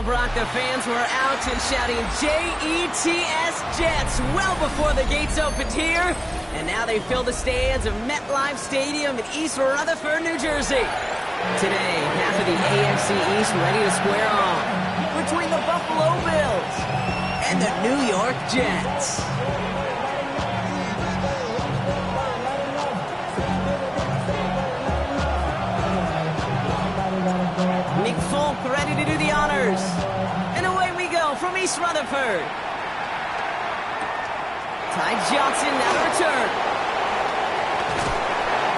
Well, Brock, the fans were out and shouting J-E-T-S, Jets, well before the gates opened here. And now they fill the stands of MetLife Stadium in East Rutherford, New Jersey. Today, half of the AFC East ready to square off between the Buffalo Bills and the New York Jets. Nick Folk ready to do the honors. And away we go from East Rutherford. Ty Johnson now to return.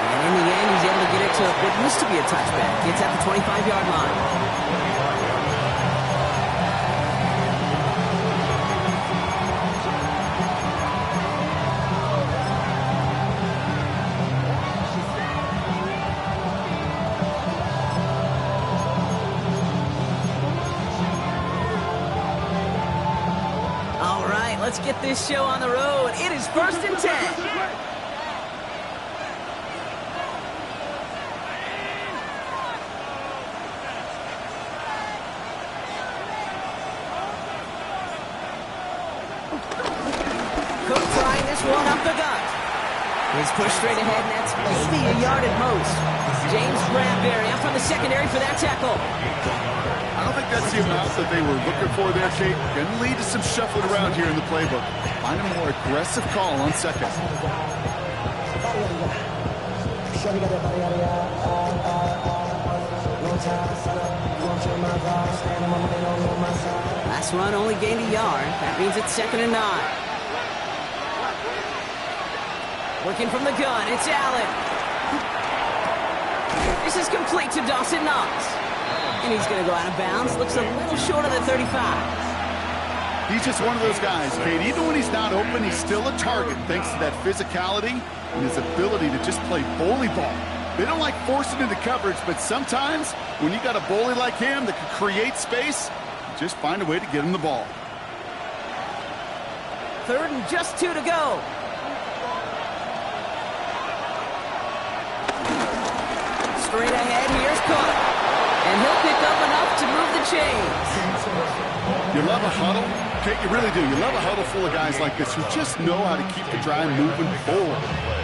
And in the end, he's able to get it to what used to be a touchback. Gets at the 25-yard line. Let's get this show on the road. It is 1st and 10. Cook trying this one up the gut. He's pushed straight ahead, and that's maybe a yard at most. James Bradbury up from the secondary for that tackle. I don't think that's the amount that they were looking for there, Kate. Going to lead to some shuffling around here in the playbook. Find a more aggressive call on second. Last run only gained a yard. That means it's 2nd and 9. Working from the gun, it's Allen. This is complete to Dawson Knox. And he's going to go out of bounds. Looks a little short of the 35. He's just one of those guys, Kate. Even when he's not open, he's still a target thanks to that physicality and his ability to just play bully ball. They don't like forcing into coverage, but sometimes when you got a bully like him that can create space, just find a way to get him the ball. 3rd and just 2 to go. Straight ahead, here's Cook. And he'll pick up enough to move the chains. You love a huddle? Kate, you really do. You love a huddle full of guys like this who just know how to keep the drive moving forward.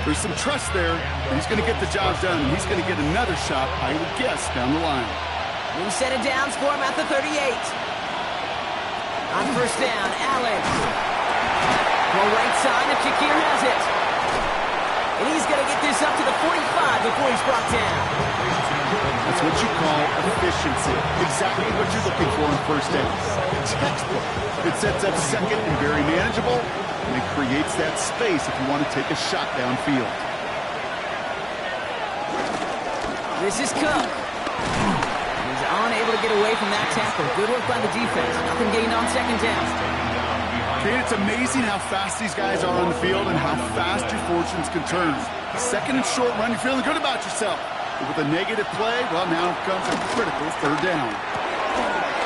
There's some trust there, and he's going to get the job done, and he's going to get another shot, I would guess, down the line. We set it down for him at the 38. On 1st down, Allen. Well, right side, and Shakir has it. And he's going to get this up to the 45 before he's brought down. That's what you call efficiency. Exactly what you're looking for in 1st down. Textbook. It sets up 2nd and very manageable, and it creates that space if you want to take a shot downfield. This is Cook. He's unable to get away from that tackle. Good work by the defense. Nothing gained on 2nd down. Kate, it's amazing how fast these guys are on the field and how fast your fortunes can turn. 2nd and short run, you're feeling good about yourself. But with a negative play, well, now comes a critical 3rd down.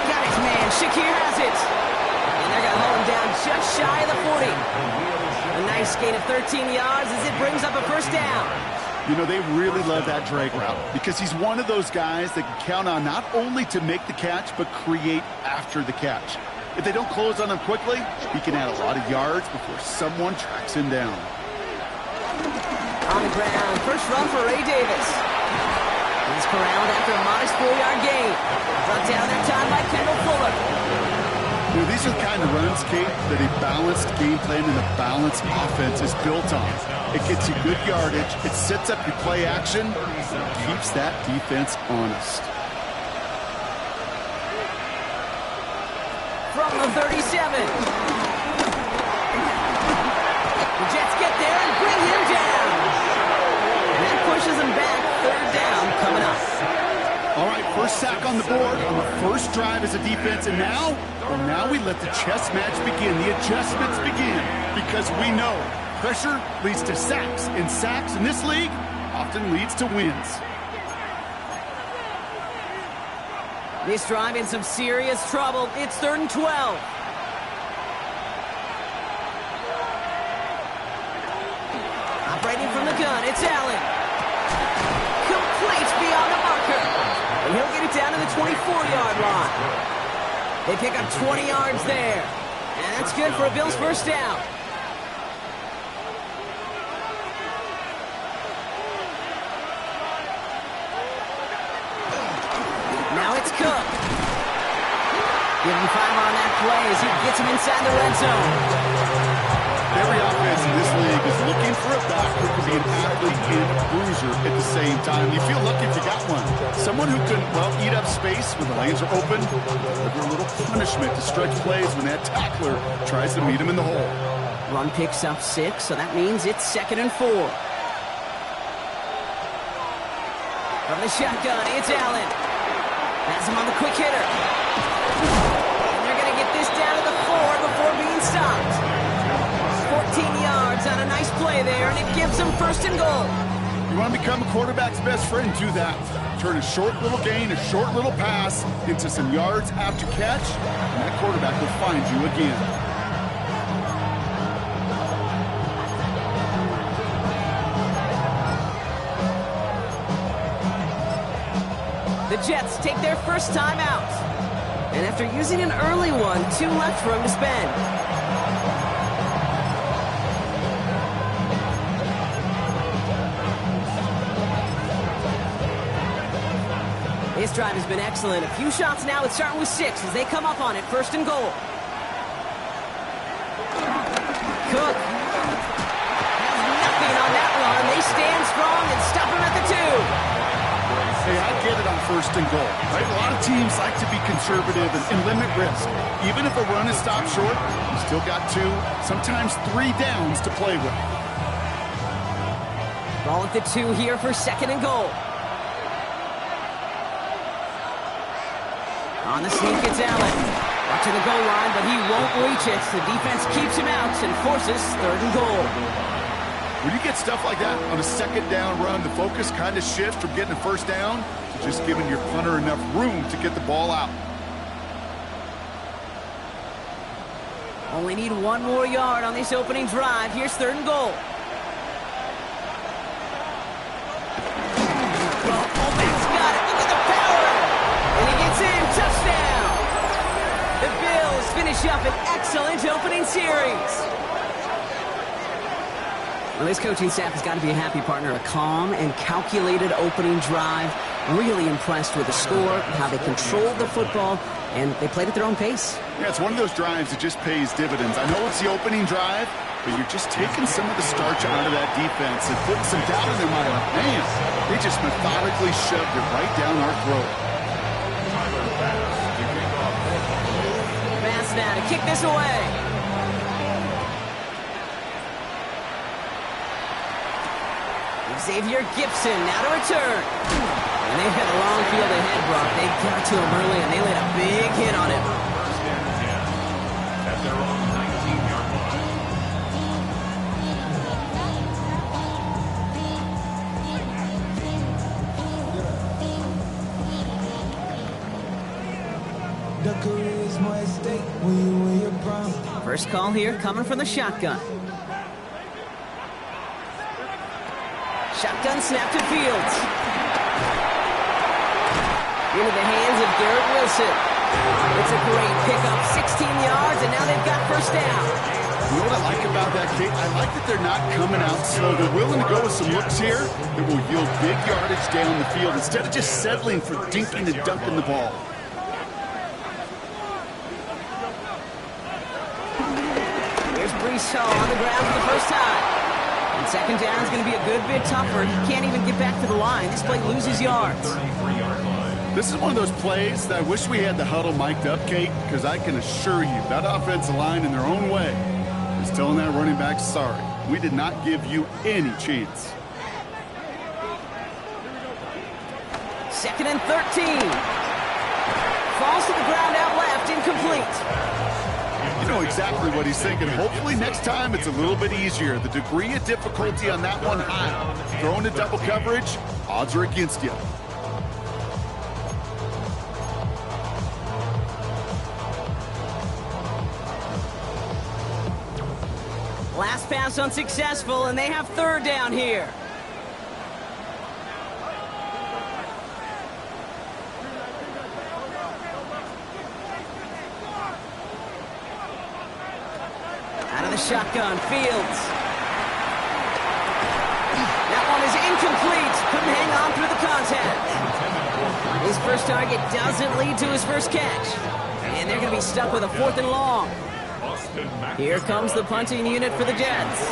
Got his man. Shakir has it. And they're going to hold him down just shy of the 40. A nice gain of 13 yards as it brings up a 1st down. You know, they really love that drag route because he's one of those guys that can count on not only to make the catch, but create after the catch. If they don't close on him quickly, he can add a lot of yards before someone tracks him down. On the ground, 1st run for Ray Davis. He's corralled after a modest 4-yard gain. Brought down that time by Kendall Fuller. You know, these are the kind of runs, Kate, that a balanced game plan and a balanced offense is built on. It gets you good yardage, it sets up your play action, and keeps that defense honest. From the 37. The Jets get there and bring him down. And that pushes him back. 3rd down coming up. All right, 1st sack on the board on the 1st drive as a defense. And now, well, now we let the chess match begin. The adjustments begin because we know pressure leads to sacks. And sacks in this league often leads to wins. This drive in some serious trouble. It's 3rd and 12. Operating from the gun, it's Allen. Complete beyond the marker. And he'll get it down to the 24-yard line. They pick up 20 yards there. And that's good for a Bills first down. Now it's Cook. Give him 5 on that play as he gets him inside the red zone. Every offense in this league is looking for a back who can be an athlete and a bruiser at the same time. You feel lucky if you got one. Someone who can, well, eat up space when the lanes are open. Deliver a little punishment to stretch plays when that tackler tries to meet him in the hole. Run picks up 6, so that means it's 2nd and 4. From the shotgun, it's Allen. Has him on the quick hitter. And they're going to get this down to the 4 before being stopped. 14 yards on a nice play there, and it gives them 1st and goal. You want to become a quarterback's best friend? Do that. Turn a short little gain, a short little pass into some yards after catch, and that quarterback will find you again. The Jets take their first time out. And after using an early one, 2 left for him to spend. This drive has been excellent. A few shots now. It's starting with 6 as they come up on it. 1st and goal. Cook has nothing on that run. They stand strong and stop him at the 2. Hey, I get it on 1st and goal, right? A lot of teams like to be conservative and limit risk. Even if a run is stopped short, you still got 2, sometimes 3 downs to play with. Ball at the 2 here for 2nd and goal. On the sneak, it's Allen. Up to the goal line, but he won't reach it. The defense keeps him out and forces 3rd and goal. When you get stuff like that on a 2nd down run, the focus kind of shifts from getting a 1st down to just giving your punter enough room to get the ball out. Only need 1 more yard on this opening drive. Here's 3rd and goal. Oh, fullback's got it. Look at the power. And he gets in. Touchdown. The Bills finish up an excellent opening series. Well, this coaching staff has got to be a happy partner. A calm and calculated opening drive. Really impressed with the score, how they controlled the football, and they played at their own pace. Yeah, it's one of those drives that just pays dividends. I know it's the opening drive, but you're just taking some of the starch out of that defense and putting some doubt in their mind. Like, man, they just methodically shoved it right down our throat. Pass now to kick this away. Xavier Gipson now to return. And they've got a long field ahead, Brock. They got to him early, and they laid a big hit on him. At their own 19-yard line. First call here coming from the shotgun. Shotgun snap to Fields. Into the hands of Garrett Wilson. It's a great pickup, 16 yards, and now they've got 1st down. You know what I like about that, Kate? I like that they're not coming out slow. They're willing to go with some looks here that will yield big yardage down the field instead of just settling for dinking and dunking the ball. Here's Breece Hall on the ground for the first time. And 2nd down is going to be a good bit tougher. He can't even get back to the line. This play loses yards. 33-yard line. This is one of those plays that I wish we had the huddle mic'd up, Kate, because I can assure you that offensive line in their own way is telling that running back, sorry, we did not give you any chance. 2nd and 13. Falls to the ground out left, incomplete. You know exactly what he's thinking. Hopefully next time it's a little bit easier. The degree of difficulty on that one high. Throwing to double coverage, odds are against you. Last pass unsuccessful, and they have 3rd down here. the shotgun, Fields. That one is incomplete. Couldn't hang on through the contact. His first target doesn't lead to his first catch. And they're going to be stuck with a 4th and long. Here comes the punting unit for the Jets.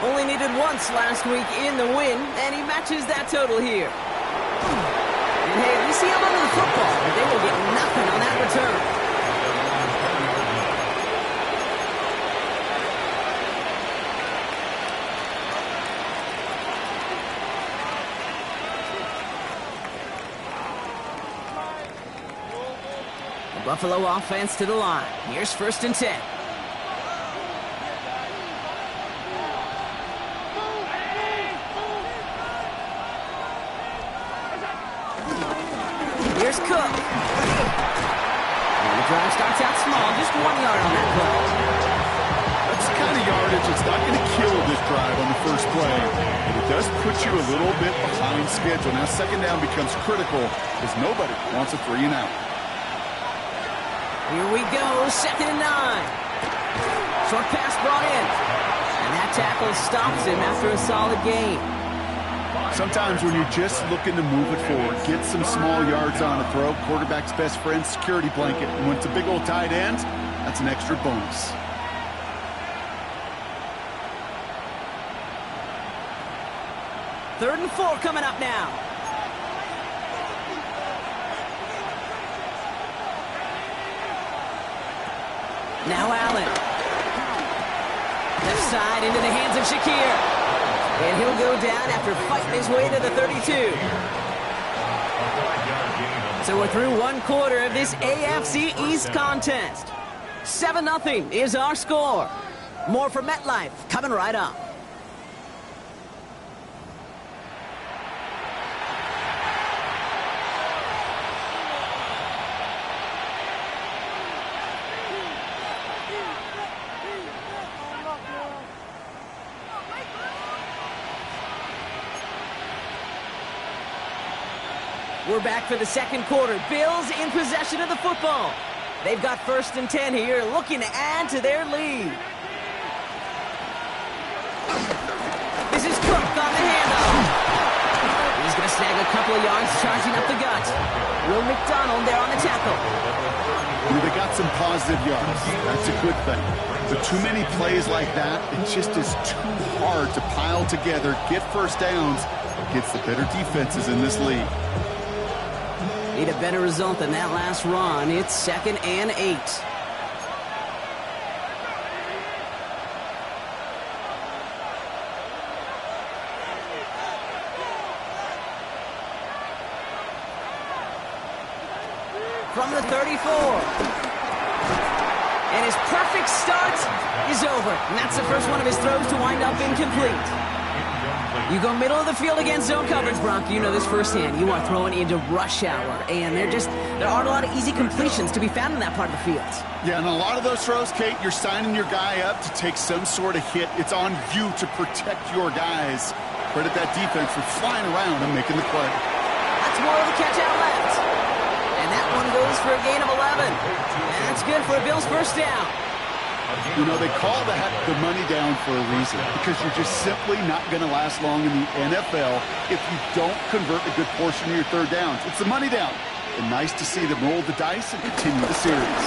Only needed once last week in the win, and he matches that total here. And hey, we see him under the football, but they will get nothing on that return. Buffalo offense to the line. Here's 1st and 10. Here's Cook. And the drive starts out small, just 1 yard on that play. That's the kind of yardage that's not going to kill this drive on the first play. But it does put you a little bit behind schedule. Now 2nd down becomes critical because nobody wants a 3 and out. Here we go, 2nd and 9. Short pass brought in. And that tackle stops him after a solid gain. Sometimes when you're just looking to move it forward, get some small yards on a throw, quarterback's best friend, security blanket. And when it's a big old tight end, that's an extra bonus. Third and 4 coming up now. Now Allen. Left side into the hands of Shakir. And he'll go down after fighting his way to the 32. So we're through 1 quarter of this AFC East contest. 7-0 is our score. More from MetLife coming right up. We're back for the 2nd quarter. Bills in possession of the football. They've got 1st and 10 here, looking to add to their lead. This is Cook on the handoff. He's going to snag a couple of yards, charging up the gut. Will McDonald there on the tackle. They got some positive yards. That's a good thing. But too many plays like that, it just is too hard to pile together, get 1st downs against the better defenses in this league. Need a better result than that last run. It's 2nd and 8. From the 34. And his perfect start is over. And that's the first one of his throws to wind up incomplete. You go middle of the field against zone coverage, Bronco. You know this firsthand. You are throwing into rush hour, and there aren't a lot of easy completions to be found in that part of the field. Yeah, and a lot of those throws, Kate, you're signing your guy up to take some sort of hit. It's on you to protect your guys. Credit that defense for flying around and making the play. That's more of the catch out left. And that one goes for a gain of 11. And that's good for a Bills 1st down. You know, they call that the money down for a reason, because you're just simply not going to last long in the NFL if you don't convert a good portion of your 3rd downs. It's the money down. And nice to see them roll the dice and continue the series.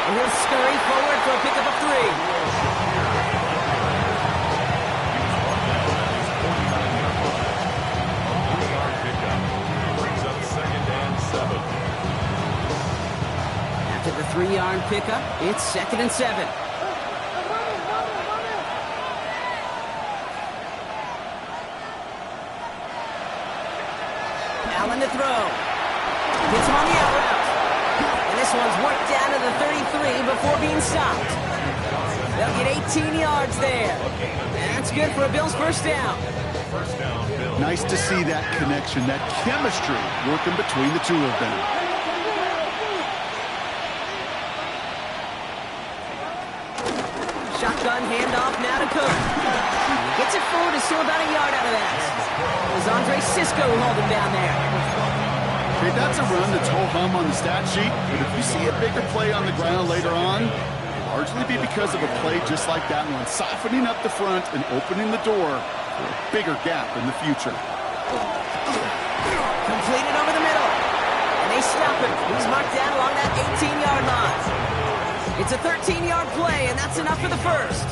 And he'll scurry forward for a pickup of 3. To the 3-yard pickup, it's 2nd and 7. Allen to throw. Gets him on the out route. And this one's worked down to the 33 before being stopped. They'll get 18 yards there. And that's good for a Bills 1st down. Nice to see that connection, that chemistry working between the two of them. Shotgun handoff now to Cook. Gets it forward, is still about a yard out of that. It was Andre Cisco who hauled him down there. Okay, that's a run that's ho-hum on the stat sheet, but if you see a bigger play on the ground later on, largely be because of a play just like that one, softening up the front and opening the door for a bigger gap in the future. Completed over the middle. And they stop him. He's marked down along that 18-yard line. It's a 13-yard play, and that's enough for the first.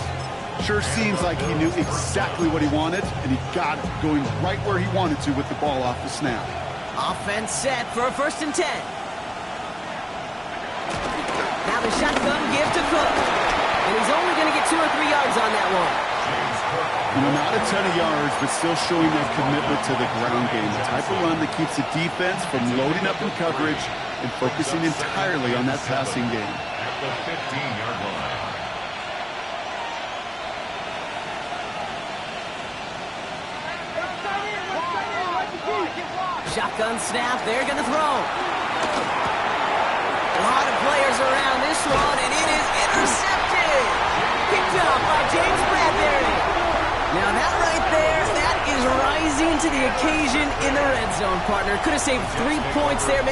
Sure seems like he knew exactly what he wanted, and he got it, going right where he wanted to with the ball off the snap. Offense set for a 1st and 10. Now the shotgun give to Cook. And he's only going to get 2 or 3 yards on that one. You know, not a ton of yards, but still showing that commitment to the ground game. The type of run that keeps the defense from loading up in coverage and focusing entirely on that passing game. At the 15-yard line. Shotgun snap, they're going to throw. A lot of players around this one, and it is intercepted. Picked up by James Bradbury. Now that right there, that is rising to the occasion in the red zone, partner. Could have saved 3 points there,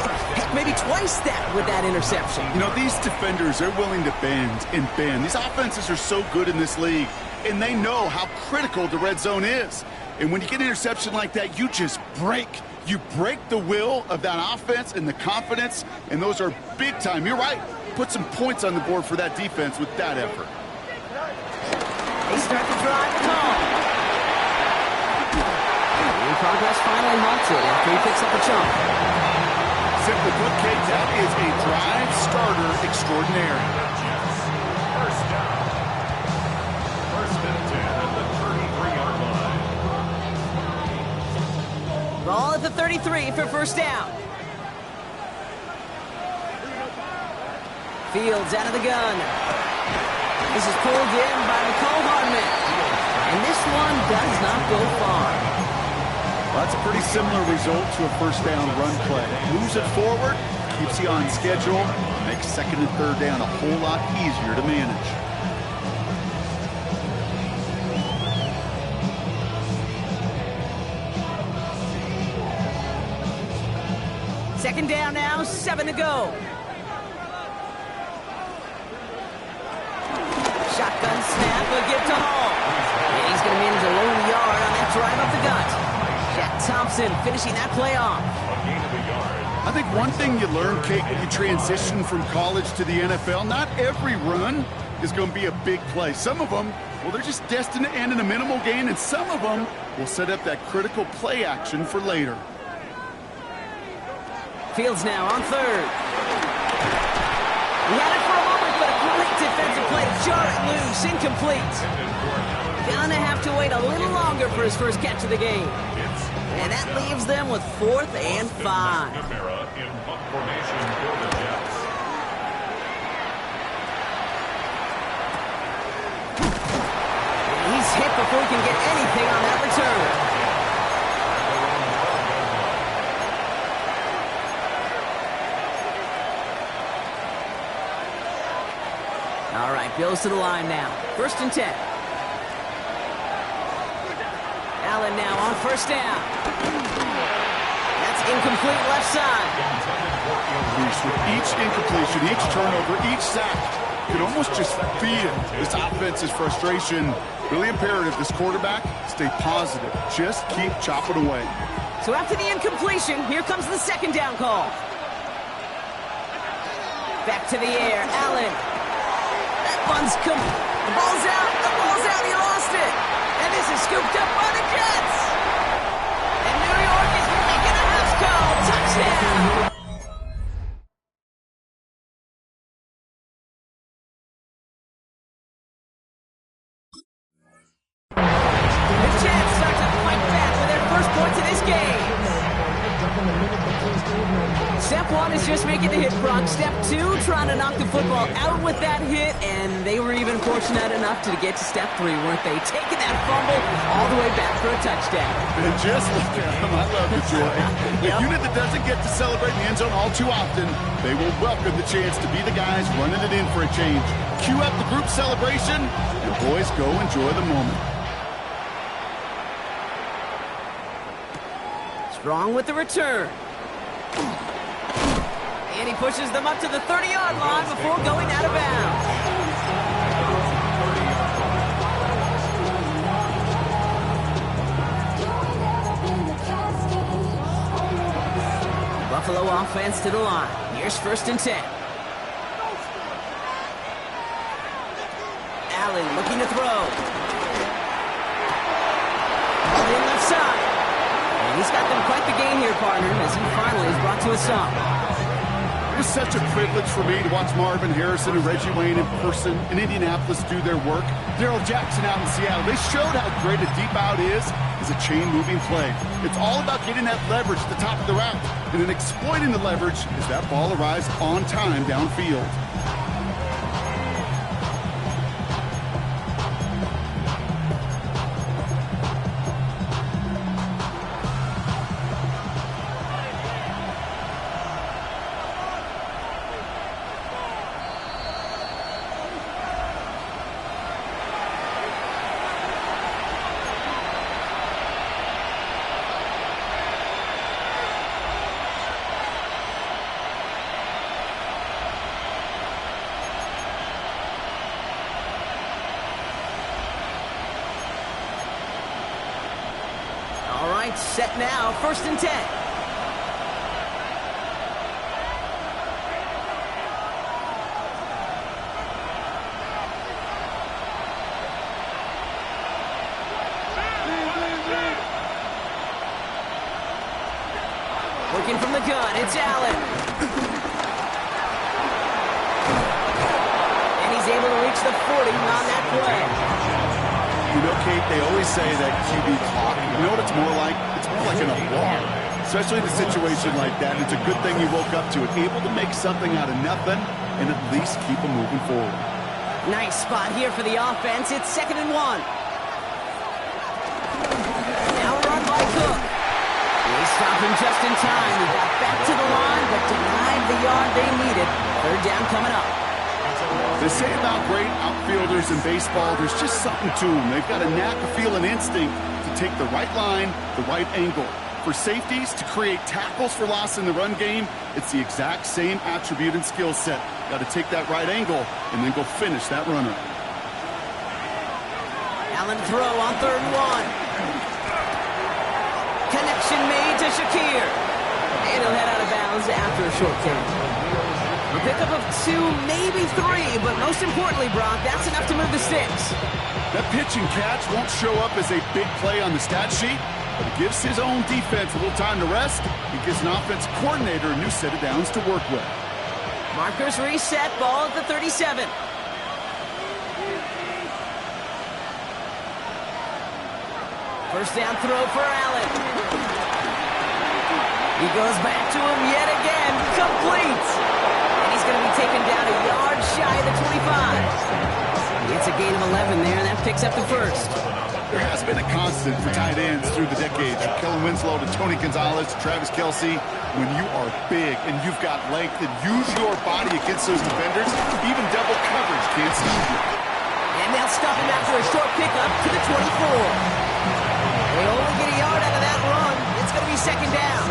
maybe twice that with that interception. You know, these defenders, they're willing to bend and bend. These offenses are so good in this league, and they know how critical the red zone is. And when you get an interception like that, you just break. You break the will of that offense and the confidence, and those are big time. You're right. Put some points on the board for that defense with that effort. They start to drive at home. In progress finally halted after he picks up a chunk. Simply put, Kate, that is a drive starter extraordinary. First down. 1st and 10 at the 33-yard line. Ball at the 33 for 1st down. Fields out of the gun. This is pulled in by Mecole Hardman. And this one does not go far. Well, that's a pretty similar result to a 1st down run play. Moves it forward, keeps you on schedule, makes 2nd and 3rd down a whole lot easier to manage. Second down now, 7 to go. Shotgun snap, a give to Hall. And he's going to manage a lone yard on that drive up the gut. Jack Thompson finishing that play off. A gain of a yard. I think one thing you learn, Kate, when you transition from college to the NFL, not every run is going to be a big play. Some of them, well, they're just destined to end in a minimal gain, and some of them will set up that critical play action for later. Fields now on 3rd. He had it for a moment, but a great defensive play to jar it loose, incomplete. Gonna have to wait a little longer for his first catch of the game. And that leaves them with 4th and 5. McNamara in punt formation for the Jets. He's hit before he can get anything on that return. All right, goes to the line now. 1st and 10. Allen now on 1st down. That's incomplete left side. With each incompletion, each turnover, each sack, you can almost just feel this offense's frustration. Really imperative, this quarterback, stay positive. Just keep chopping away. So after the incompletion, here comes the 2nd down call. Back to the air, Allen. The ball's out. The ball's out. He lost it. And this is scooped up by the Jets. And New York is making a house call. Touchdown. The Jets start to fight back with their first points of this game. Step 1 is just making the hit, Brock. Step 2, trying to knock the football out with that hit, and they were even fortunate enough to get to step 3, weren't they? Taking that fumble all the way back for a touchdown. And just look at them. I love the joy. The unit that doesn't get to celebrate in the end zone all too often, they will welcome the chance to be the guys running it in for a change. Cue up the group celebration, and boys, go enjoy the moment. Strong with the return. And he pushes them up to the 30-yard line before going out of bounds. Buffalo offense to the line. Here's 1st and 10. Allen looking to throw. Ball in left side. And he's got them quite the game here, partner, as he finally is brought to a stop. It was such a privilege for me to watch Marvin Harrison and Reggie Wayne in person in Indianapolis do their work. Darrell Jackson out in Seattle, they showed how great a deep out is as a chain-moving play. It's all about getting that leverage at the top of the route, and then exploiting the leverage as that ball arrives on time downfield. Set now, 1st and 10. Working from the gun, it's Allen. And he's able to reach the 40 on that play. You know, Kate, they always say that QB clock, you know what it's more like? It's more like an alarm, especially in a situation like that. It's a good thing you woke up to it, able to make something out of nothing and at least keep them moving forward. Nice spot here for the offense. It's 2nd and 1. Now run by Cook. They stop him just in time. He got back to the line, but denied the yard they needed. 3rd down coming up. They say about great outfielders in baseball, there's just something to them. They've got a knack, a feel, and instinct to take the right line, the right angle. For safeties, to create tackles for loss in the run game, it's the exact same attribute and skill set. Got to take that right angle and then go finish that runner. Allen throw on 3rd and 1. Connection made to Shakir. And he'll head out of bounds after a short game. A pickup of 2, maybe 3, but most importantly, Brock, that's enough to move the sticks. That pitch and catch won't show up as a big play on the stat sheet, but it gives his own defense a little time to rest. He gives an offense coordinator a new set of downs to work with. Markers reset, ball at the 37. First down throw for Allen. He goes back to him yet again, complete. He's going to be taken down a yard shy of the 25. It's a gain of 11 there, and that picks up the 1st. There has been a constant for tight ends through the decades. From Kellen Winslow to Tony Gonzalez to Travis Kelce. When you are big and you've got length and use your body against those defenders, even double coverage can't stop you. And they'll stop him after a short pickup to the 24. They only get a yard out of that run. It's going to be 2nd down.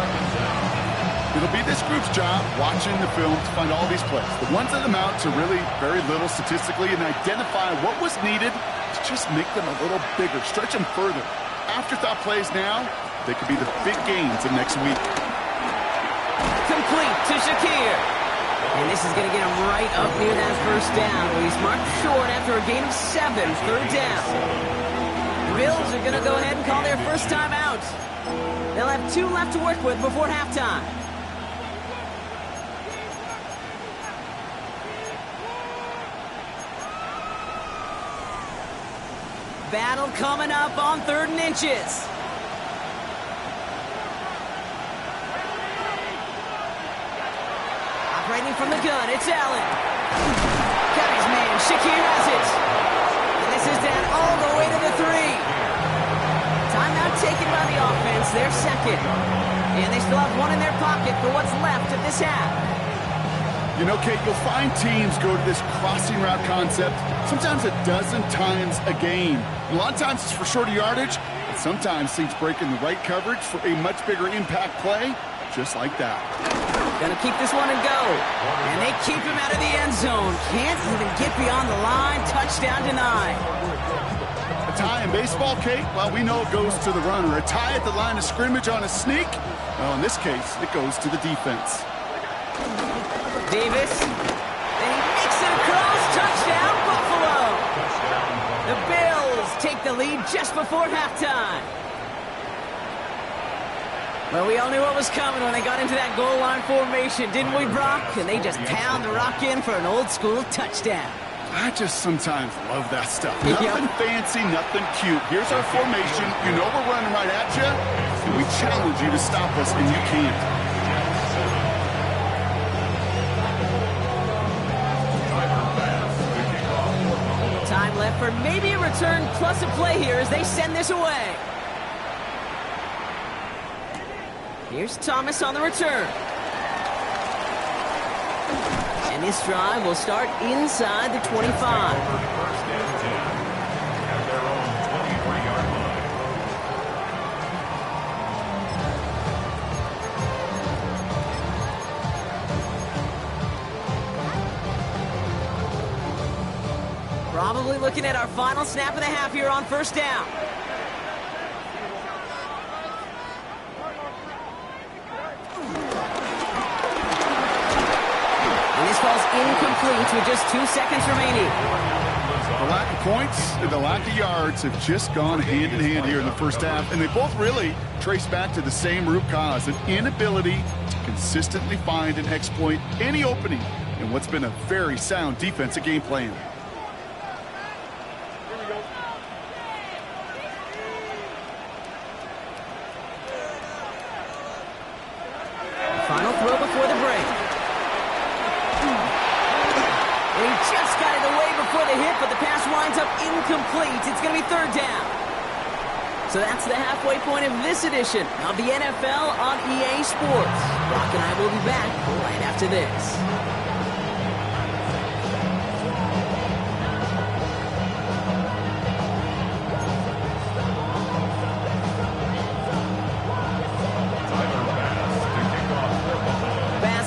It'll be this group's job watching the film to find all these plays. The ones that amount to really very little statistically and identify what was needed to just make them a little bigger, stretch them further. Afterthought plays now, they could be the big gains of next week. Complete to Shakir. And this is going to get him right up near that 1st down. But he's marked short after a gain of 7, 3rd down. The Bills are going to go ahead and call their first time out. They'll have 2 left to work with before halftime. Battle coming up on 3rd and inches. Operating from the gun, it's Allen. Got his man, Shakir has it. And this is down all the way to the 3. Timeout taken by the offense, their 2nd. And they still have 1 in their pocket for what's left of this half. You know, Kate, you'll find teams go to this crossing route concept sometimes a dozen times a game. A lot of times it's for shorter yardage, but sometimes things break in the right coverage for a much bigger impact play, just like that. Gonna keep this one and go. And they keep him out of the end zone. Can't even get beyond the line. Touchdown denied. It's tie in baseball, Kate? Well, we know it goes to the runner. A tie at the line of scrimmage on a sneak? Well, in this case, it goes to the defense. Davis, and he makes it across. Touchdown, Buffalo. The Bills take the lead just before halftime. Well, we all knew what was coming when they got into that goal line formation, didn't we, Brock? And they just pound the rock in for an old-school touchdown. I just sometimes love that stuff. Nothing fancy, nothing cute. Here's our formation. You know we're running right at you, and we challenge you to stop us, and you can't. Time left for maybe a return plus a play here as they send this away. Here's Thomas on the return. And this drive will start inside the 25. First and 10 at their own 23-yard line. Probably looking at our final snap of the half here on first down. And this ball's incomplete with just 2 seconds remaining. The lack of points and the lack of yards have just gone hand in hand here in the first half, and they both really trace back to the same root cause, an inability to consistently find and exploit any opening in what's been a very sound defensive game plan. Final throw before the break. And he just got it away before the hit, but the pass winds up incomplete. It's going to be third down. So that's the halfway point of this edition of the NFL on EA Sports. Brock and I will be back right after this.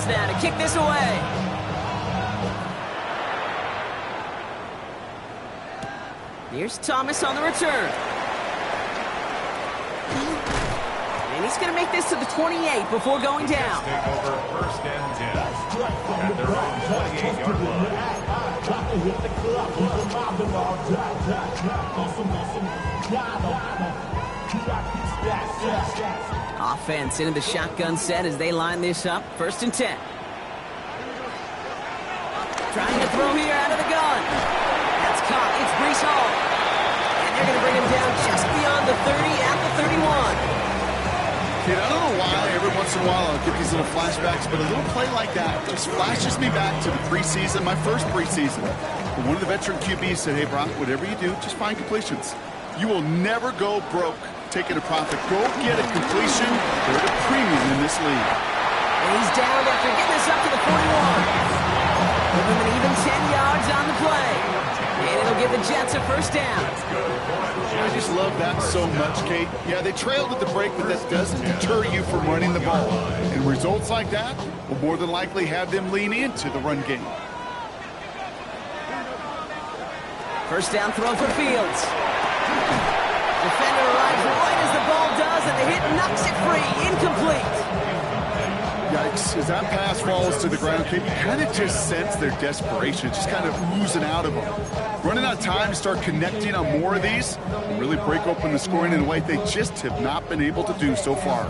Now to kick this away. Here's Thomas on the return. And he's going to make this to the 28 before going down. Take over first and 10 at their own 28-yard line. Offense into the shotgun set as they line this up. First and 10. Trying to throw here out of the gun. That's caught. It's Breece Hall. And they're going to bring him down just beyond the 30 at the 31. Kid, I don't know why every once in a while I'll get these little flashbacks, but a little play like that just flashes me back to the preseason, my first preseason. But one of the veteran QBs said, hey, Brock, whatever you do, just find completions. You will never go broke taking a profit. Go get a completion. They're at a premium in this league. And he's down after getting this up to the 41. Give him an even 10 yards on the play. And it'll give the Jets a first down. I just love that so much, Kate. Yeah, they trailed at the break, but that doesn't deter you from running the ball. And results like that will more than likely have them lean into the run game. First down throw for Fields. Defender arrives right as the ball does, and the hit knocks it free. Incomplete. Yikes. As that pass falls to the ground, Kate, you kind of just sense their desperation, just kind of oozing out of them. Running out of time to start connecting on more of these and really break open the scoring in a way they just have not been able to do so far.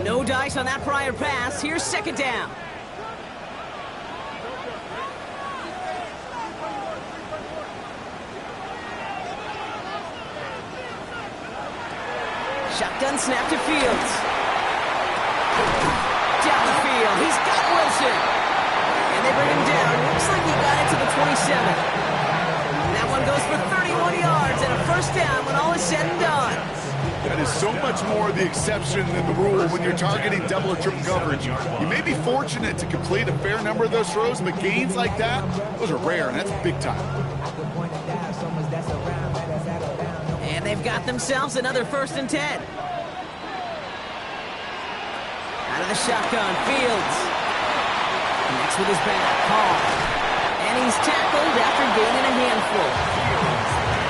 No dice on that prior pass. Here's second down. Shotgun snap to Fields. Down the field. He's got Wilson. And they bring him down. Looks like he got it to the 27. And that one goes for 31 yards and a first down when all is said and done. That is so much more the exception than the rule when you're targeting double or triple coverage. You may be fortunate to complete a fair number of those throws, but gains like that, those are rare, and that's big time. And they've got themselves another first and 10. Out of the shotgun, Fields. Connects with his back, Hall. And he's tackled after gaining a handful.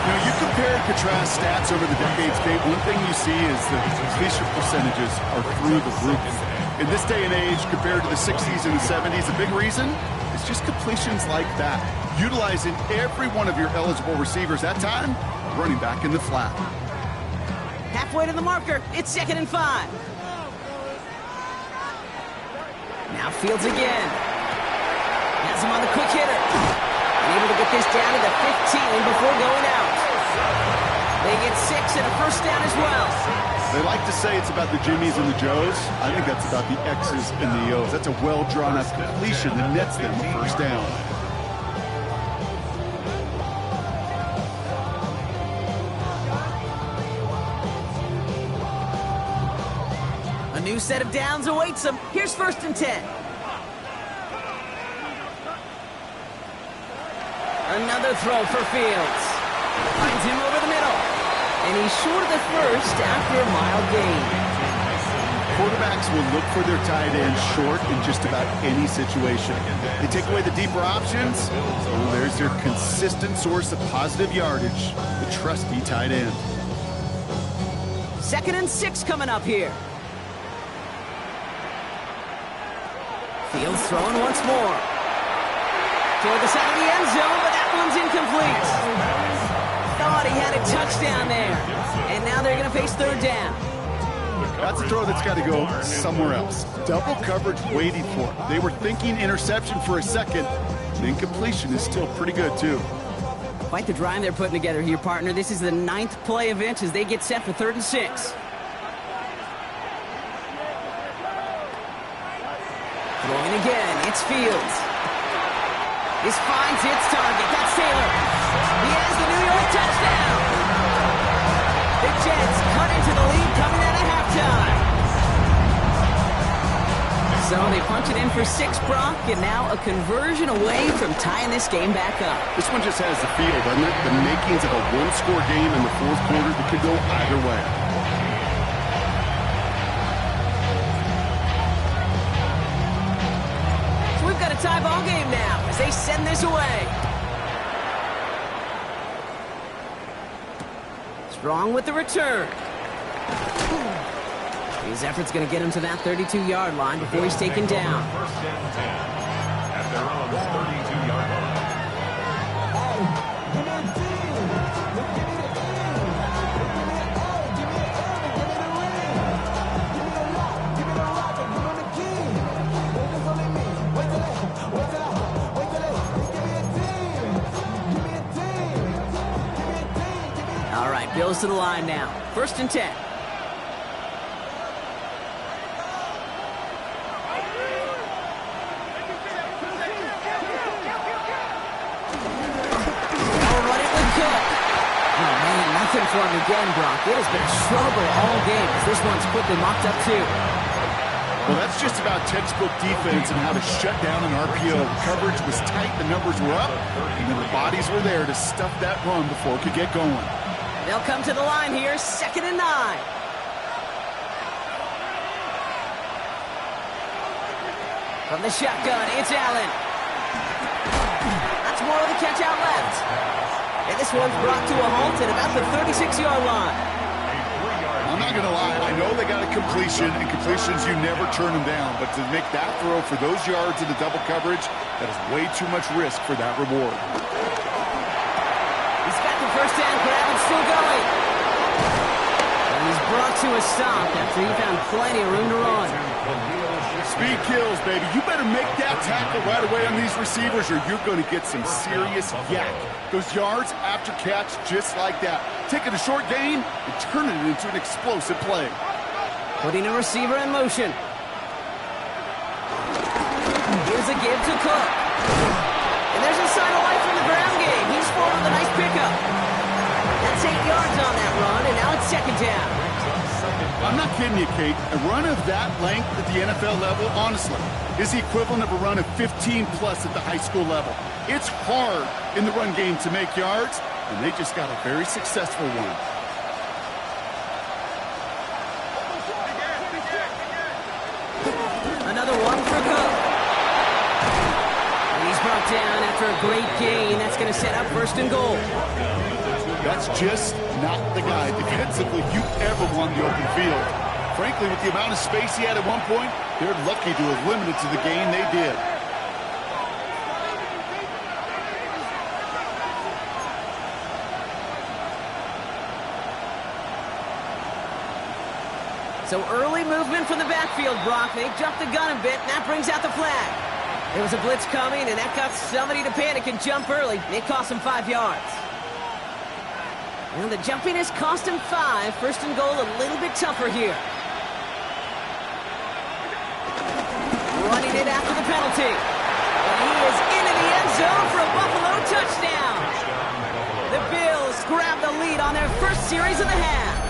You know, you compare and contrast stats over the decades, Kate. One thing you see is that completion percentages are through the roof. In this day and age, compared to the 60s and the 70s, a big reason is just completions like that. Utilizing every one of your eligible receivers that time, running back in the flat. Halfway to the marker. It's 2nd and 5. Now Fields again. Has him on the quick hitter. And able to get this down to the 15 before going out. They get 6 and a first down as well. They like to say it's about the Jimmies and the Joes. I think that's about the X's and the O's. That's a well-drawn-up completion that nets them a first down. A new set of downs awaits them. Here's 1st and 10. Another throw for Fields. Finds him over the middle. And he's short of the first after a mild gain. Quarterbacks will look for their tight end short in just about any situation. They take away the deeper options. Oh, there's their consistent source of positive yardage, the trusty tight end. 2nd and 6 coming up here. Fields throwing once more. Toward the side of the end zone, but that one's incomplete. Thought he had a touchdown there. And now they're going to face 3rd down. That's a throw that's got to go somewhere else. Double coverage waiting for it. They were thinking interception for a second. The incompletion is still pretty good, too. Quite the drive they're putting together here, partner. This is the 9th play of it as they get set for 3rd and 6. Throwing again, it's Fields. This finds its target. That's Taylor. He has the New York touchdown. The Jets cut into the lead coming out of halftime. So they punch it in for 6, Brock, and now a conversion away from tying this game back up. This one just has the feel, doesn't it? The makings of a one-score game in the 4th quarter that could go either way. So we've got a tie ball game now as they send this away. Strong with the return. His effort's going to get him to that 32-yard line before he's taken down. 1st and 10 at their own 32-yard line. All right, Bills to the line now. 1st and 10. For him again, Brock. It has been a struggle all game as this one's quickly mocked up too. Well, that's just about textbook defense and how to shut down an RPO. Coverage was tight, the numbers were up, and then the bodies were there to stuff that run before it could get going. They'll come to the line here, 2nd and 9. From the shotgun, it's Allen. That's more of the catch out left. And this one's brought to a halt at about the 36-yard line. I'm not going to lie. I know they got a completion, and completions, you never turn them down. But to make that throw for those yards in the double coverage, that is way too much risk for that reward. He's got the first down grab and still going. And he's brought to a stop after he found plenty of room to run. Speed kills, baby. You better make that tackle right away on these receivers or you're going to get some serious yak. Those yards after catch just like that. Taking a short gain and turning it into an explosive play. Putting a receiver in motion. Here's a give to Cook. And there's a sign of life from the ground game. He's forward with a nice pickup. That's 8 yards on that run, and now it's 2nd down. I'm not kidding you, Kate. A run of that length at the NFL level, honestly, is the equivalent of a run of 15-plus at the high school level. It's hard in the run game to make yards, and they just got a very successful one. another one for Cook. And he's brought down after a great gain. That's going to set up 1st and goal. That's just not the guy defensively you ever want the open field. Frankly, with the amount of space he had at one point, they're lucky to have limited to the gain they did. So early movement from the backfield, Brock. They jumped the gun a bit, and that brings out the flag. There was a blitz coming, and that got somebody to panic and jump early. It cost him 5 yards. And the jumping has cost him 5. 1st and goal, a little bit tougher here. Running it after the penalty. And he is into the end zone for a Buffalo touchdown. The Bills grab the lead on their first series of the half.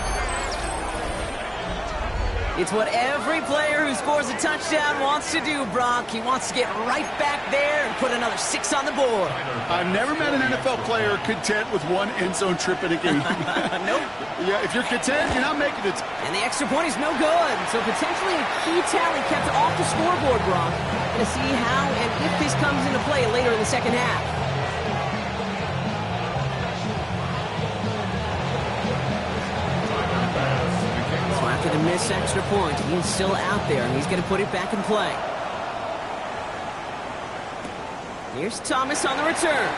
It's what every player who scores a touchdown wants to do, Brock. He wants to get right back there and put another 6 on the board. I've never met an NFL player content with one end zone trip in a game. Nope. Yeah, if you're content, you're not making it. And the extra point is no good. So potentially a key tally kept off the scoreboard, Brock. To see how and if this comes into play later in the second half. After the missed extra point, he's still out there, and he's going to put it back in play. Here's Thomas on the return.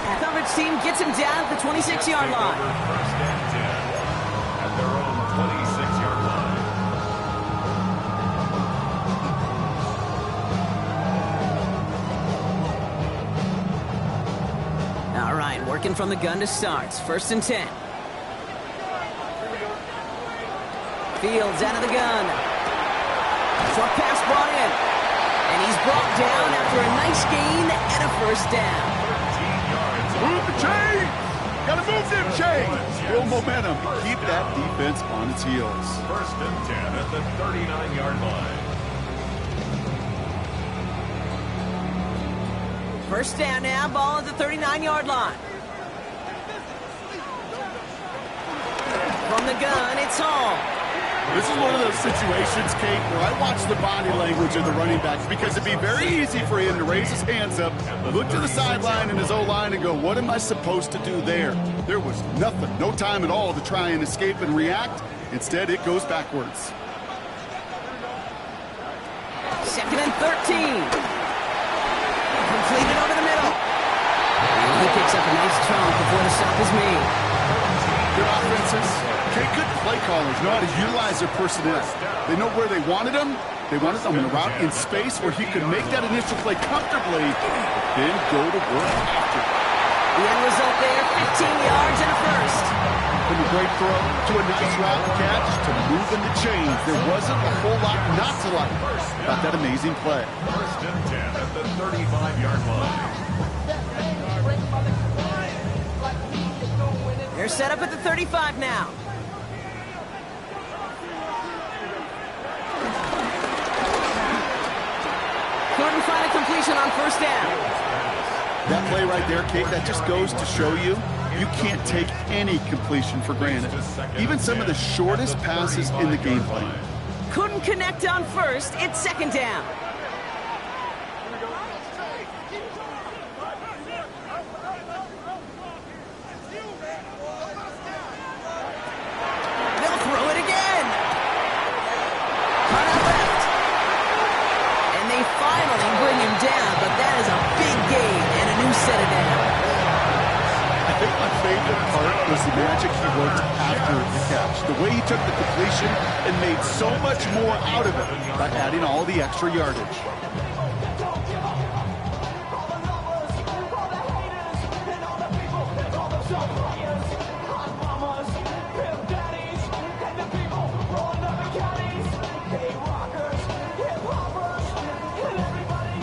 The coverage team gets him down at the 26-yard line. 1st and 10 at their own 26-yard line. All right, working from the gun to start. 1st and 10. Fields out of the gun. Short pass brought in. And he's brought down after a nice gain and a 1st down. 13 yards. Move the chains! Gotta move them chains! Build momentum. Keep that defense on its heels. 1st and 10 at the 39-yard line. 1st down now, ball at the 39-yard line. From the gun, it's Hall. This is one of those situations, Kate, where I watch the body language of the running backs because it'd be very easy for him to raise his hands up, look to the sideline in his O-line and go, what am I supposed to do there? There was nothing, no time at all to try and escape and react. Instead, it goes backwards. 2nd and 13. Completed over the middle. And he picks up a nice chunk before the stop is made. Good offenses. Good play callers know how to utilize their personnel. They know where they wanted them. They wanted them in a route in space where he could make that initial play comfortably, but then go to work after. The end result there, 15 yards and a 1st. From a great throw to a nice route catch to moving the chains. There wasn't a whole lot not to like about that amazing play. 1st and 10 at the 35-yard line. They're set up at the 35 now. Couldn't find a completion on 1st down. That play right there, Kate, that just goes to show you can't take any completion for granted. Even some of the shortest passes in the game plan. Couldn't connect on 1st. It's 2nd down. They'll throw it again. Cut out left. And they finally bring him down, but that is a big gain and a new set of downs. I think my favorite part was the magic he worked after the catch. The way he took the completion and made so much more out of it by adding all the extra yardage.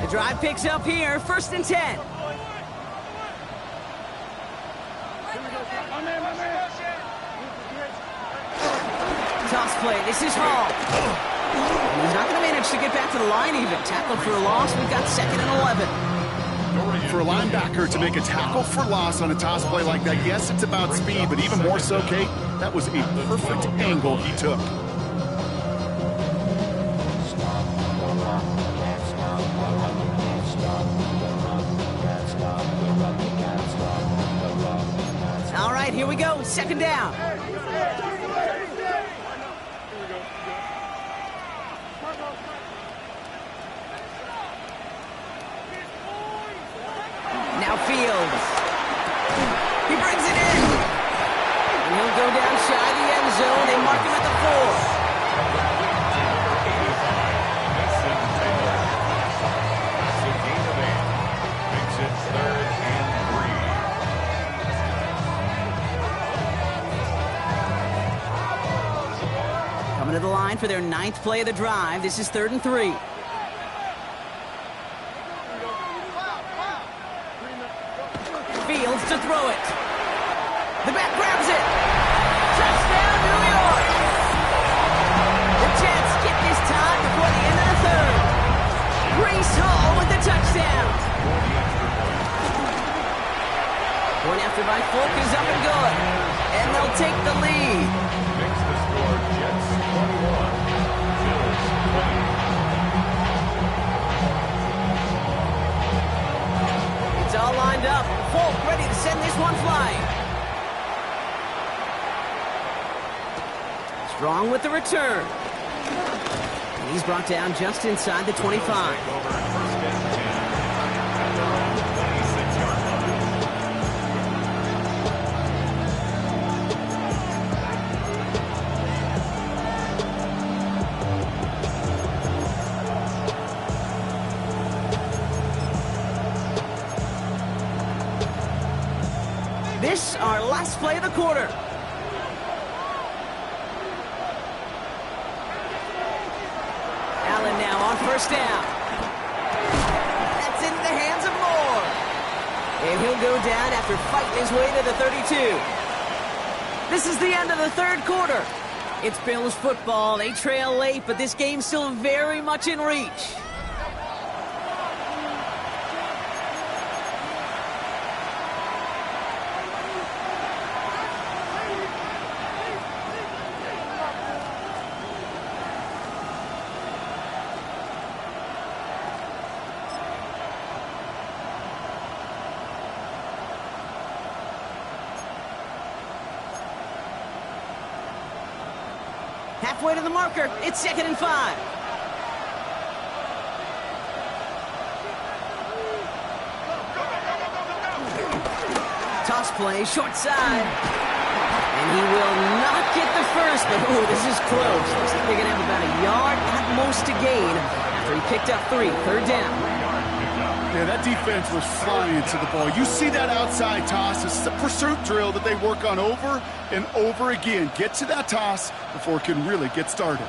The drive picks up here, 1st and 10. Toss play. This is Hall. And he's not going to manage to get back to the line even. Tackle for a loss. We've got 2nd and 11. For a linebacker to make a tackle for loss on a toss play like that, yes, it's about speed, but even more so, Kate, that was a perfect angle he took. All right, here we go. Second down. Now Fields. He brings it in. And he'll go down shy of the end zone. They mark him at the 4. Mason Taylor. That's a gain of 8. Makes it 3rd and 3. Coming to the line for their 9th play of the drive. This is 3rd and 3. Fields to throw it. The back grabs it. Touchdown, New York. The Jets get this time before the end of the 3rd. Breece Hall with the touchdown. Point after by Folk is up and good. And they'll take the lead. Makes the score Jets 21, Bills 20. It's all lined up. Folk ready to send this one flying. Strong with the return. And he's brought down just inside the 25. Take over 1st and 10 at their own 26-yard line. This, our last play of the quarter. Allen now on 1st down. That's into the hands of Moore. And he'll go down after fighting his way to the 32. This is the end of the 3rd quarter. It's Bills football. They trail late, but this game's still very much in reach. Halfway to the marker. It's 2nd and 5. Toss play, short side. And he will not get the first, but this is close. Looks like they're going to have about a yard at most to gain after he picked up 3. 3rd down. Yeah, that defense was flying to the ball. You see that outside toss. It's a pursuit drill that they work on over and over again. Get to that toss before it can really get started.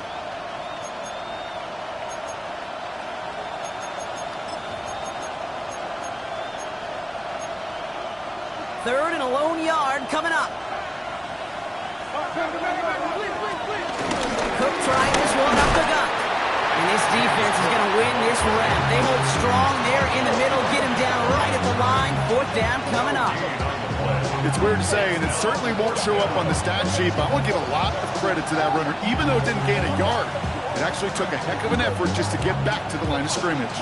Third and a lone yard coming up. Cook trying this one up the gut. And this defense is going to win this round. They hold strong there in the middle, get him down right at the line. 4th down coming up. It's weird to say, and it certainly won't show up on the stat sheet, but I want to give a lot of credit to that runner. Even though it didn't gain a yard, it actually took a heck of an effort just to get back to the line of scrimmage.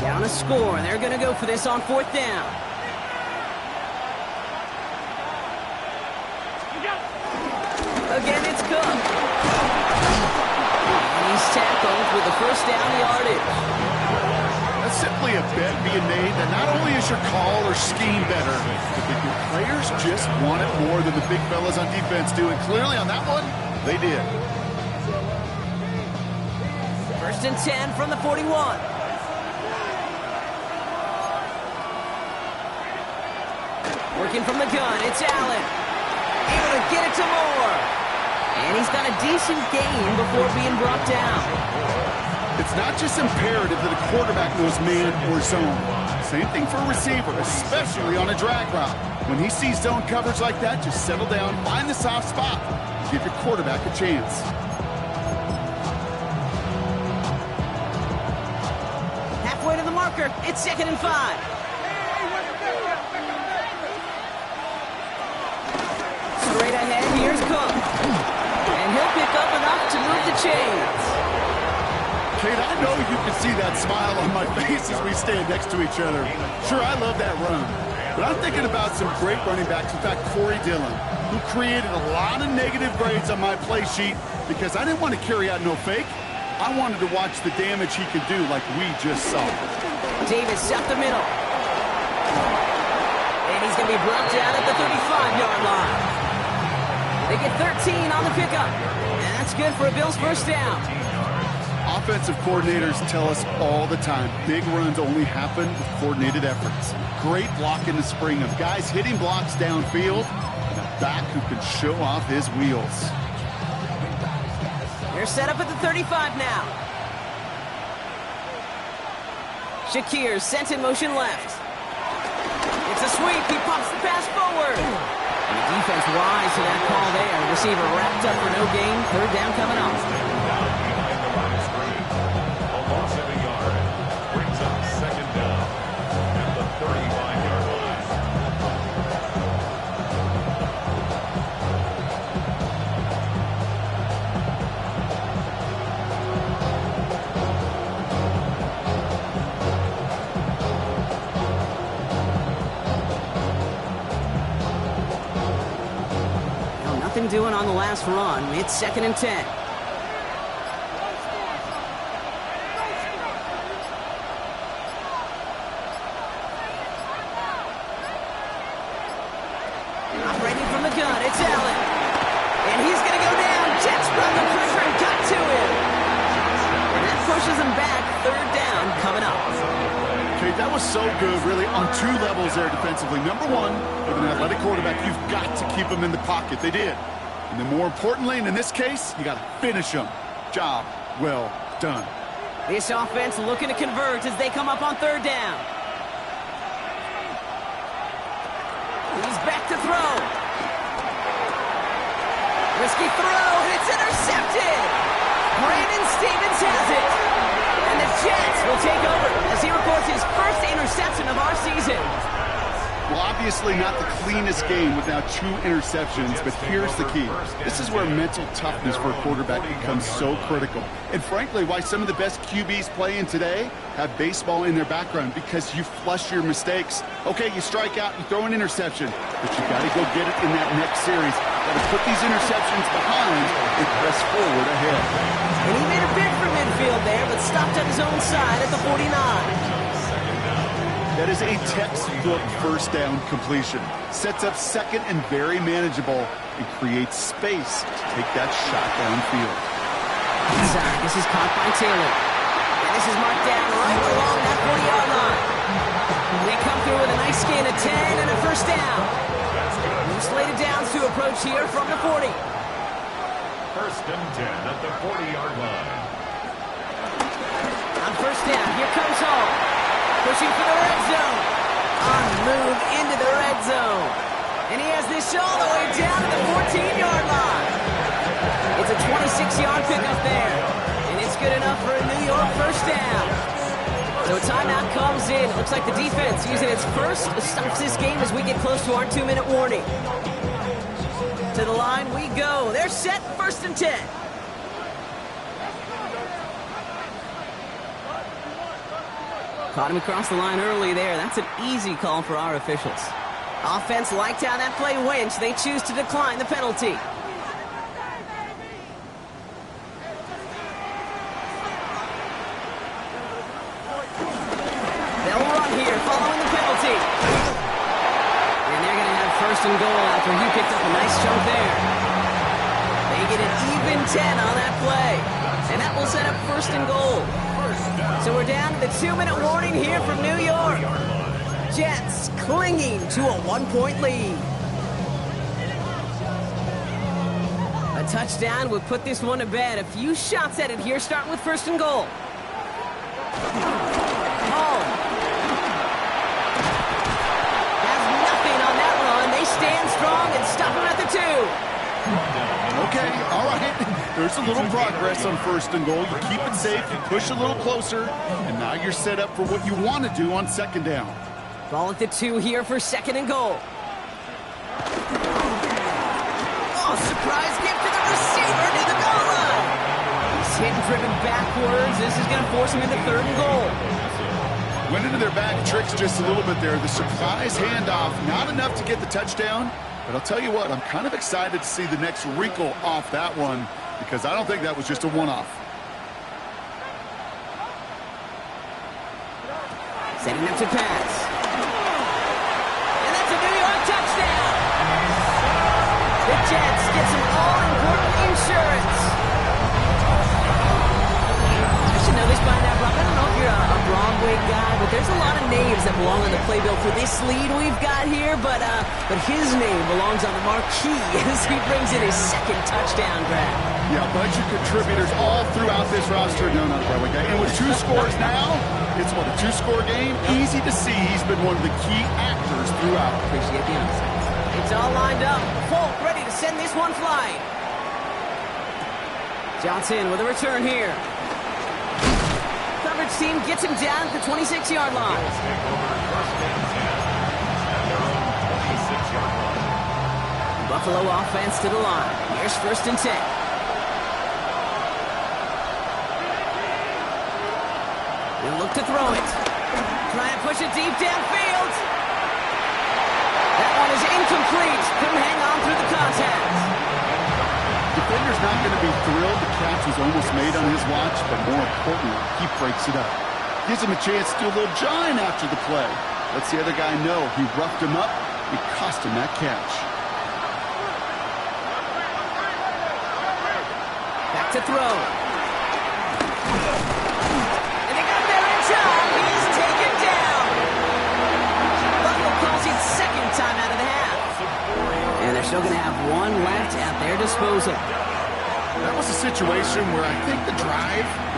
Down a score, and they're going to go for this on 4th down. Again, it's Cook. And he's tackled with the 1st down yardage. That's simply a bet being made that not only is your call or scheme better, but that your players just want it more than the big fellas on defense do. And clearly on that one, they did. 1st and 10 from the 41. Working from the gun, it's Allen. Able to get it to Moore. And he's got a decent gain before being brought down. It's not just imperative that a quarterback knows man or zone. Same thing for a receiver, especially on a drag route. When he sees zone coverage like that, just settle down, find the soft spot, and give your quarterback a chance. Halfway to the marker, it's 2nd and 5. Straight ahead, here's Cook. And he'll pick up enough to move the chains. Kate, I know you can see that smile on my face as we stand next to each other. Sure, I love that run. But I'm thinking about some great running backs. In fact, Corey Dillon, who created a lot of negative grades on my play sheet because I didn't want to carry out no fake. I wanted to watch the damage he could do like we just saw. Davis up the middle. And he's going to be brought down at the 35-yard line. They get 13 on the pickup. And that's good for a Bills first down. Offensive coordinators tell us all the time, big runs only happen with coordinated efforts. Great block in the spring of guys hitting blocks downfield and a back who can show off his wheels. They're set up at the 35 now. Shakir sent in motion left. It's a sweep. He pops the pass forward. And the defense wise to that call there. Receiver wrapped up for no gain. Third down coming up. Loss of a yard brings up second down at the 35-yard line. Well, nothing doing on the last run. It's 2nd and 10. Operating from the gun, it's Allen. And he's going to go down. Jets brought the pressure and got to him. And that pushes him back. Third down coming up. Okay, that was so good, really, on two levels there defensively. Number one, with an athletic quarterback, you've got to keep him in the pocket. They did. And then more importantly, and in this case, you got to finish him. Job well done. This offense looking to convert as they come up on third down. He's back to throw. Risky throw, and it's intercepted. Brandon Stevens has it. And the Jets will take over as he records his first interception of our season. Well, obviously not the cleanest game without 2 interceptions, but here's the key. This is where mental toughness for a quarterback becomes so critical. And frankly, why some of the best QBs playing today have baseball in their background, because you flush your mistakes. Okay, you strike out, you throw an interception, but you got to go get it in that next series. Got to put these interceptions behind and press forward ahead. And he made a bid for midfield there, but stopped on his own side at the 49. That is a textbook first down completion. Sets up second and very manageable and creates space to take that shot downfield. Inside, this is caught by Taylor. And this is marked down right along that 40-yard line. They come through with a nice gain of 10 and a first down. New slated downs to approach here from the 40. First and 10 at the 40-yard line. On first down, here comes Hall. Pushing for the red zone. On the move into the red zone. And he has this all the way down to the 14-yard line. It's a 26-yard pickup there. And it's good enough for a New York first down. So a timeout comes in. Looks like the defense using its first stops this game as we get close to our 2-minute warning. To the line we go. They're set, first and 10. Caught him across the line early there. That's an easy call for our officials. Offense liked how that play went. They choose to decline the penalty. They'll run here following the penalty. And they're going to have first and goal after he picked up a nice chunk there. They get an even 10 on that play. And that will set up first and goal. So we're down to the 2-minute warning here from New York. Jets clinging to a 1-point lead. A touchdown would put this one to bed. A few shots at it here, starting with first and goal. Hall has nothing on that run. They stand strong and stop him at the 2. Okay, all right. There's a little progress on first and goal. You keep it safe, you push a little closer, and now you're set up for what you want to do on second down. Ball at the 2 here for second and goal. Oh, surprise gift to the receiver near the goal line. hit and driven backwards. This is going to force him into 3rd and goal. Went into their bag tricks just a little bit there. The surprise handoff, not enough to get the touchdown. But I'll tell you what, I'm kind of excited to see the next wrinkle off that one because I don't think that was just a one-off. Setting up to pass. And that's a New York touchdown. The Jets get some all-important insurance. I should know this by now, Rob. I don't know if you're a Broadway guy, but there's a lot of names that belong on the playbill for this lead we've got here, but his name belongs on the marquee as he brings in his 2nd touchdown grab. Yeah, a bunch of contributors all throughout this roster. No, not a Broadway guy. And with 2 scores now, it's what, a 2-score game? Easy to see he's been one of the key actors throughout. Appreciate the honesty. It's all lined up. Folk ready to send this one flying. Johnson with a return here. Coverage team gets him down at the 26-yard line. Buffalo offense to the line. Here's 1st and 10. They'll look to throw it. Trying to push it deep downfield. That one is incomplete. Couldn't hang on through the contact. Defender's not going to be thrilled the catch was almost made on his watch, but more importantly, he breaks it up. Gives him a chance to do a little jawing after the play. Lets the other guy know he roughed him up. It cost him that catch. Back to throw. And they got there in time. He's taken down. Buffalo calls it 2nd time out of the half. And they're still going to have one left at their disposal. That was a situation where I think the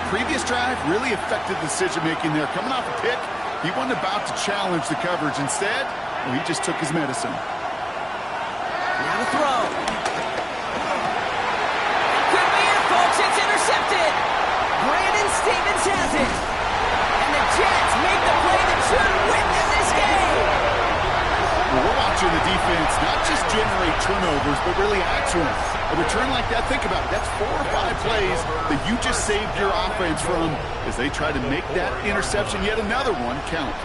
previous drive, really affected the decision-making there. Coming off a pick, he wasn't about to challenge the coverage. Instead, he just took his medicine. Now to throw. Could be it, folks. It's intercepted. Brandon Stevens has it. And the Jets make the play that should win them this game. Well, we're watching the defense not just generate turnovers, but really add to them. A return like that, think about it, that's 4 or 5 plays that you just saved your offense from as they try to make that interception, yet another one, count.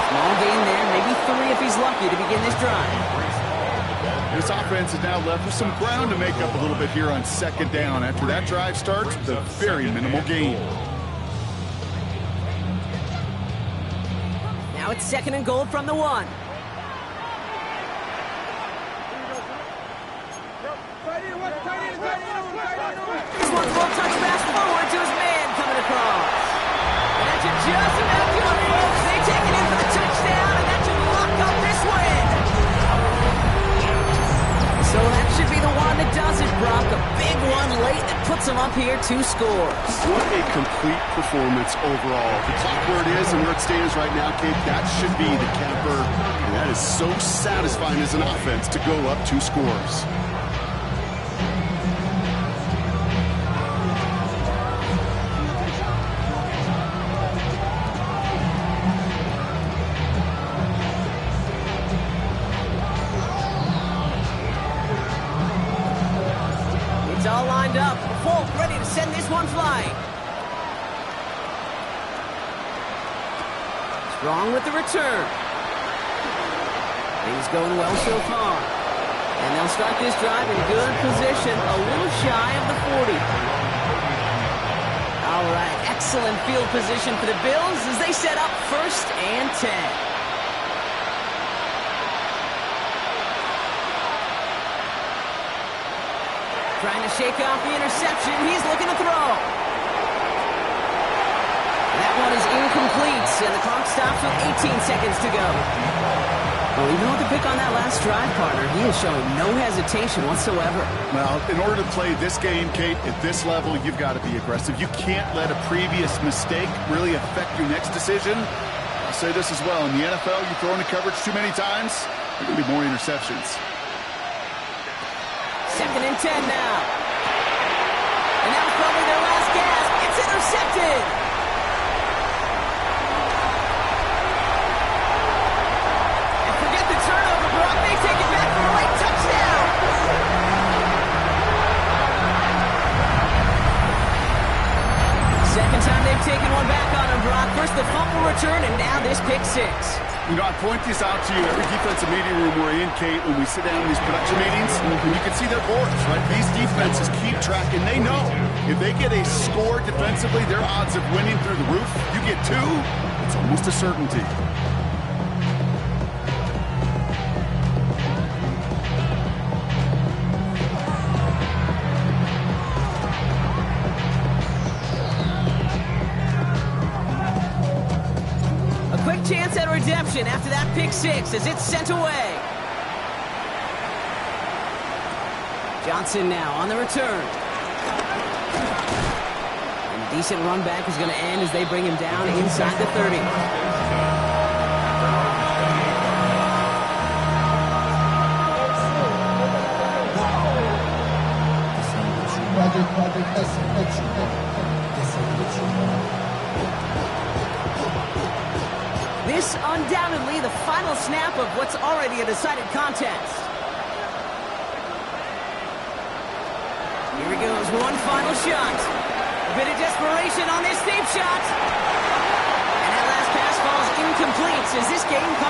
Small gain there, maybe 3 if he's lucky to begin this drive. This offense is now left with some ground to make up a little bit here on 2nd down. After that drive starts, the very minimal gain. Now it's 2nd and goal from the 1. This one's a little touch pass forward to his man coming across. And that should just about do it, folks. They take it in for the touchdown, and that should lock up this win. So that should be the one that does it, Brock. A big one late that puts them up here 2 scores. What a complete performance overall. The clock where it is and where it stands right now, Kate, that should be the capper. And that is so satisfying as an offense to go up 2 scores. It's all lined up. Folk ready to send this one flying. Strong with the return. Things going well so far. And they'll start this drive in good position, a little shy of the 40. All right, excellent field position for the Bills as they set up 1st and 10. Trying to shake off the interception. He's looking to throw. That one is incomplete, and the clock stops with 18 seconds to go. Well, even with the pick on that last drive, partner, he is showing no hesitation whatsoever. Well, in order to play this game, Kate, at this level, you've got to be aggressive. You can't let a previous mistake really affect your next decision. I'll say this as well. In the NFL, you throw into coverage too many times, there are going to be more interceptions. 2nd and 10 now. And that was probably their last gasp. It's intercepted. And forget the turnover, Brock. They take it back for a You know, I point this out to you every defensive meeting room we're in, Kate, when we sit down in these production meetings, and you can see their boards, right? These defenses keep track, and they know if they get a score defensively, their odds of winning through the roof. You get two, it's almost a certainty. Chance at redemption after that pick six as it's sent away. Johnson now on the return. And a decent run back is going to end as they bring him down inside the 30. This undoubtedly the final snap of what's already a decided contest. Here he goes, one final shot. A bit of desperation on this deep shot. And that last pass falls incomplete as this game comes